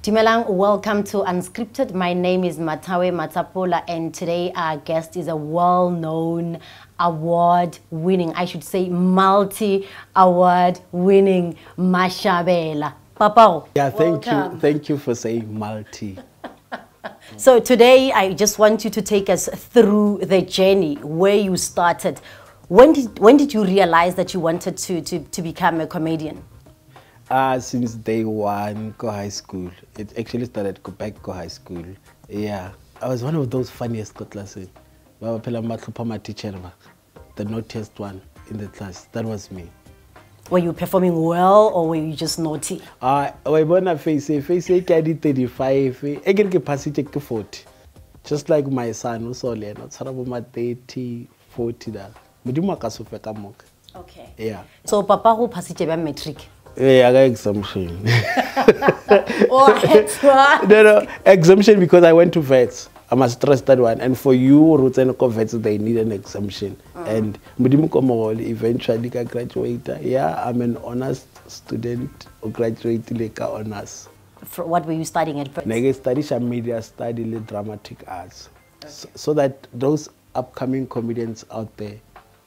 Dumelang, welcome to Unscripted. My name is Mathawe Matsapola, and today our guest is a well-known, award-winning, I should say multi-award-winning Mashabela. Papa, yeah, thank welcome. you. Thank you for saying multi. So today I just want you to take us through the journey where you started. When did you realize that you wanted to become a comedian? Since day one, go high school. It actually started back go high school. Yeah, I was one of those funniest classes. The naughtiest one in the class. That was me. Were you performing well or were you just naughty? I face 35. I get pass 40. Just like my son, also not 30, 40. Okay. Yeah. So Papa who passed metric? Yeah, I got exemption. What? No, exemption because I went to vets. I must trust that one. And for you, vets, they need an exemption. And eventually I graduated. Yeah, I'm an honors student or graduated like honors. What were you studying at first? I studied media, studied dramatic arts. Okay. So that those upcoming comedians out there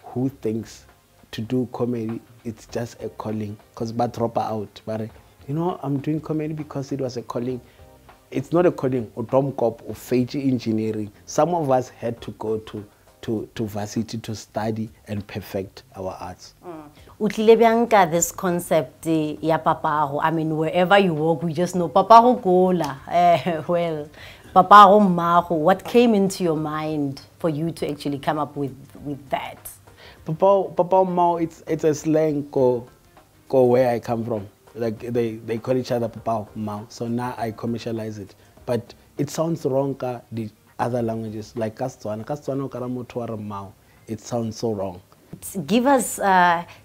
who thinks to do comedy, it's just a calling, because but drop out. But you know, I'm doing comedy because it was a calling. It's not a calling or cop or Fiji engineering. Some of us had to go to varsity to study and perfect our arts. This concept, ya Papa, I mean, wherever you walk, we just know Papa Gola. Well, Papa Maho, what came into your mind for you to actually come up with that? Papa Mao, it's a slang go where I come from. Like they call each other Papa Mao. So now I commercialize it. But it sounds wrong the other languages like Kastswana Karamotuara Mao. It sounds so wrong. Give us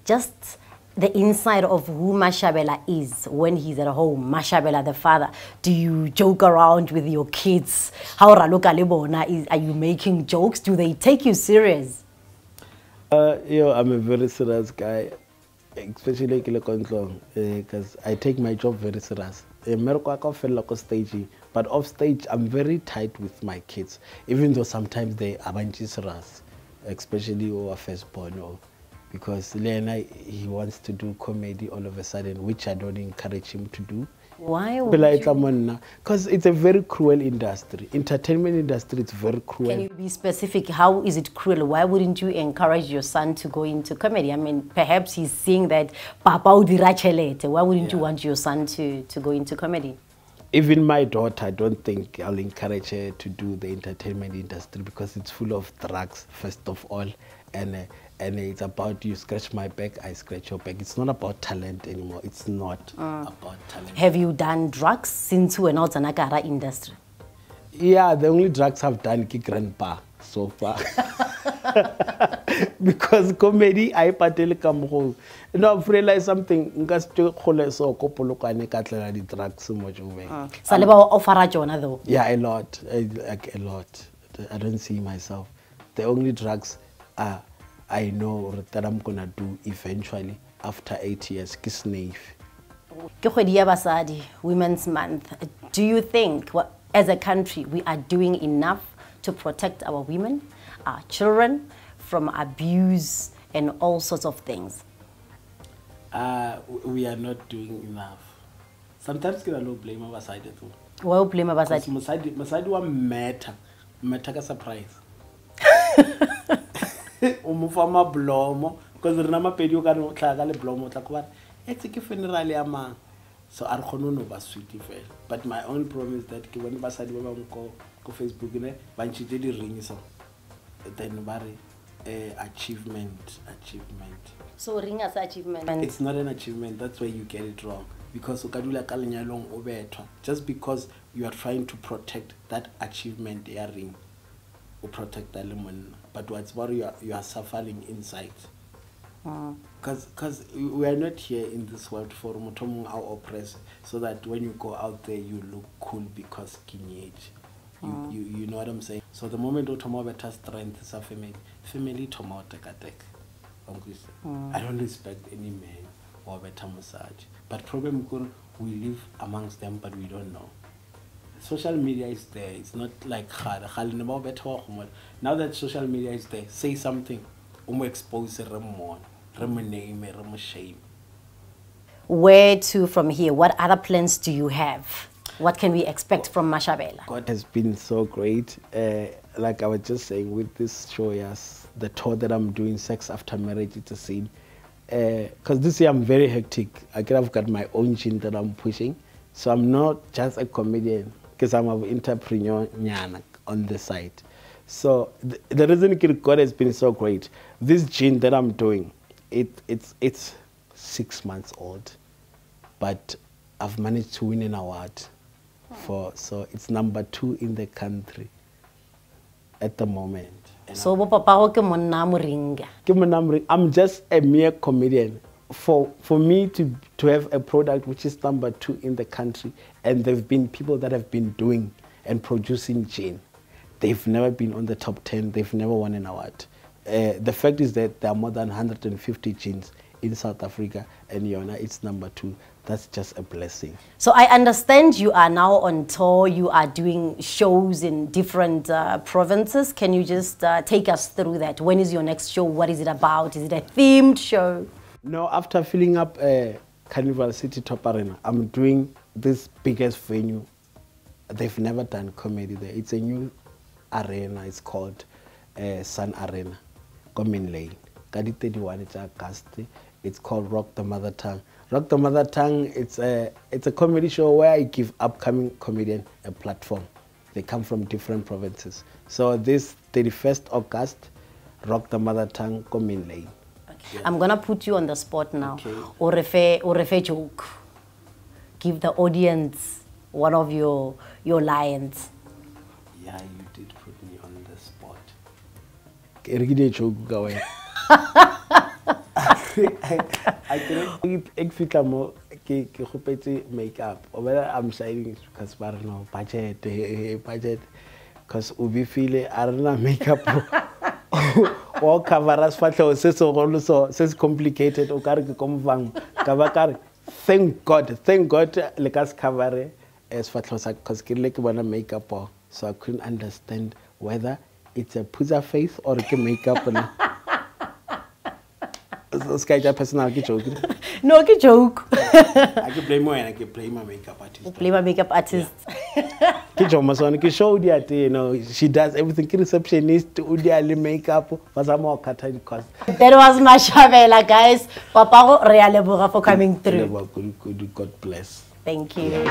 just the inside of who Mashabela is when he's at home. Mashabela the father. Do you joke around with your kids? How Raluka Lebona is? Are you making jokes? Do they take you serious? I'm a very serious guy, especially because I take my job very serious. But off stage, I'm very tight with my kids, even though sometimes they are serious, especially our firstborn, because Lena, he wants to do comedy all of a sudden, which I don't encourage him to do. Why? Because it's a very cruel industry. Entertainment industry, it's very cruel. Can you be specific? How is it cruel? Why wouldn't you encourage your son to go into comedy? I mean, perhaps he's seeing that Papa udirachelete. Why wouldn't you want your son to go into comedy? Even my daughter, I don't think I'll encourage her to do the entertainment industry because it's full of drugs, first of all. And it's about you scratch my back, I scratch your back. It's not about talent anymore. It's not about talent. Have you done drugs since you were not in the industry? Yeah, the only drugs I've done is grandpa so far. Because comedy, I patele come home. You know, I've realized something. Yeah, a lot. Like a lot. I don't see myself. The only drugs I know that I'm gonna do eventually after 8 years is snave. Women's Month. Do you think, as a country, we are doing enough to protect our women, our children, from abuse and all sorts of things? We are not doing enough. Sometimes we don't blame our side too. Why blame our side? My side was matter a surprise. Umufama blomo because the nama pedi o ka no tlhaga le blomo tla kwa etse ke funeral ya mang so a re khone no ba sweet fela. But my own problem is that ke when basadi ba bang ko Facebook ne ba ntshitse di ring so then ba re achievement. So ring as achievement. It's not an achievement. That's where you get it wrong. Because ukadula ka lenyalong o betwa just because you are trying to protect that achievement ya ring. Protect the lemon, but what's what you are suffering inside. Because we are not here in this world for our oppress, so that when you go out there you look cool because lineage. You know what I'm saying? So the moment you have better strength is a family I don't respect any man or better massage. But problem we live amongst them, but we don't know. social media is there. It's not like now that social media is there, say something. Expose name, shame. Where to from here? What other plans do you have? What can we expect from Mashabela? God has been so great. Like I was just saying with this show, yes, the tour that I'm doing, Sex After Marriage, it's a scene. Because this year I'm very hectic. I've got my own gene that I'm pushing. So I'm not just a comedian, because I'm an entrepreneur on the side. So the reason God has been so great, this gene that I'm doing, it's 6 months old, but I've managed to win an award so it's number 2 in the country at the moment. So I'm just a mere comedian. For me to have a product which is number 2 in the country, and there have been people that have been doing and producing gin. They've never been on the top 10. They've never won an award. The fact is that there are more than 150 gins in South Africa, and Yona, it's number 2. That's just a blessing. So I understand you are now on tour. You are doing shows in different provinces. Can you just take us through that? When is your next show? What is it about? Is it a themed show? No, after filling up Carnival City Top Arena, I'm doing this biggest venue. They've never done comedy there. It's a new arena. It's called Sun Arena, Comedian Lane. Kadi 31, it's August. It's called Rock the Mother Tongue. Rock the Mother Tongue, it's a comedy show where I give upcoming comedians a platform. They come from different provinces. So this 31st August, Rock the Mother Tongue, Comedian Lane. Okay. I'm gonna put you on the spot now. Okay. Or refer joke. Give the audience one of your lines. Yeah, you did put me on the spot. I cannot more makeup. Or whether I'm shining because no budget, because ubi feel I don't know makeup. Or cover as far as says complicated or thank God like us cover as far as because like wanna makeup, so I couldn't understand whether it's a puzza face or a makeup. Personal joke. No, it's a joke. I can play more and I can play my makeup artist. Play my makeup artist. Show that, you know, she does everything. Receptionist, Udiali makeup, was a more cut cost. That was Mashabela, guys. Papa, really for coming through. God bless. Thank you.